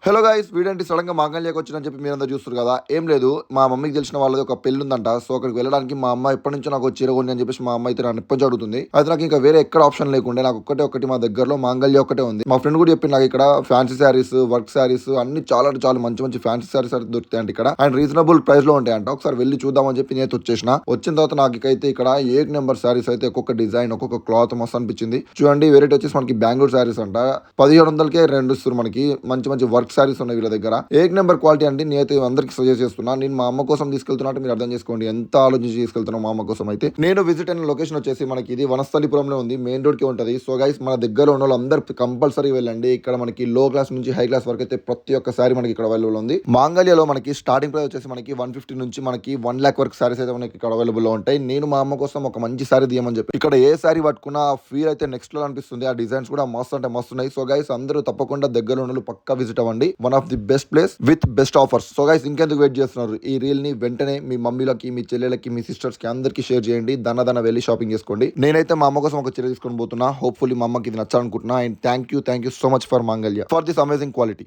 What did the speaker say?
Hello guys, వీడంటే sudden గా మాంగళ్యకి వచ్చిందని చెప్పి మీరందరూ చూస్తారు కదా. ఏం లేదు, మా మమ్మీకి తెలిసిన వాళ్ళది ఒక పెళ్లి ఉందంట. సో అక్కడికి వెళ్ళడానికి మా అమ్మ ఎప్పటి నుంచో నాకు చీర కొని అని చెప్పేసి మా అమ్మ అయితే నన్ను ఎప్పటి అడుగుతుంది. అయితే నాకు ఇంకా వేరే ఎక్కడ ఆప్షన్ లేకుండే నాకు ఒకటి మా దగ్గరలో మాంగళ్య ఒకటే ఉంది. మా ఫ్రెండ్ కూడా చెప్పింది నాకు ఇక్కడ ఫ్యాన్సీ శారీస్, వర్క్ శారీస్ అన్ని చాలా అంటే చాలా మంచి మంచి ఫ్యాన్సీ శారీస్ అయితే దొరుకుతాయంట ఇక్కడ. అండ్ రీజనబుల్ ప్రైస్ లో ఉంటాయంట. ఒకసారి వెళ్ళి చూద్దామని చెప్పి నేను వచ్చేసిన. వచ్చిన తర్వాత నాకు అయితే ఇక్కడ 8 నెంబర్ శారీస్ అయితే ఒక్కొక్క డిజైన్ ఒక్కొక్క క్లాత్ మస్తు అనిపించింది. చూడండి, వెరైటీ వచ్చేసి మనకి బెంగళూరు శారీస్ అంట. 1700కే రెండు ఇస్తారు మనకి. మంచి మంచి వర్క్ శారీస్ ఉన్నాయి వీళ్ళ దగ్గర. ఏక్ నెంబర్ క్వాలిటీ అండి. నేనైతే అందరికి సజెస్ట్ చేస్తున్నా. నేను మా అమ్మ కోసం తీసుకెళ్తున్నట్టు మీరు అర్థం చేసుకోండి ఎంత ఆలోచించి తీసుకెళ్తున్నా మా అమ్మ కోసం. అయితే నేను విజిట్ అయిన లొకేషన్ వచ్చేసి మనకి ఇది వనస్థలిపురంలో ఉంది. మెయిన్ రోడ్ కి ఉంటుంది. సో గైస్, మన దగ్గర ఉన్న వాళ్ళందరూ కంపల్సరీ వెళ్ళండి. ఇక్కడ మనకి లో క్లాస్ నుంచి హై క్లాస్ వరకు అయితే ప్రతి ఒక్క సారీ మనకి ఇక్కడ అవైలబుల్ ఉంది. మాంగళ్యలో మనకి స్టార్టింగ్ ప్రైస్ వచ్చేసి మనకి 150 నుంచి మనకి 1 lakh వరకు సారీస్ అయితే మనకి ఇక్కడ అవైలబుల్ లో ఉంటాయి. నేను మా అమ్మ కోసం ఒక మంచి సారీ తీయమని చెప్పి ఇక్కడ ఏ సారీ పట్టుకున్నా ఫీల్ అయితే నెక్స్ట్ లో అనిపిస్తుంది. ఆ డిజైన్స్ కూడా మస్తు అంటే మస్తు ఉన్నాయి. సో గైస్, అందరూ తప్పకుండా దగ్గర ఉన్న పక్కా విజిట్ అవ్వండి. One of the best place with best offers. So guys, ఇంకెందుకు వెయిట్ చేస్తున్నారు? ఈ రీల్ ని వెంటనే మీ మమ్మీలకి, మీ చెల్లెలకి, మీ సిస్టర్స్ కి అందరికి షేర్ చేయండి. దన్న వెళ్ళి షాపింగ్ చేసుకోండి. నేనైతే మా అమ్మ కోసం ఒక చీర తీసుకొని పోతున్నా. హోప్ఫుల్లీ మా అమ్మకి ఇది నచ్చాలనుకుంటున్నా. And thank you so much for Mangalya for this amazing quality.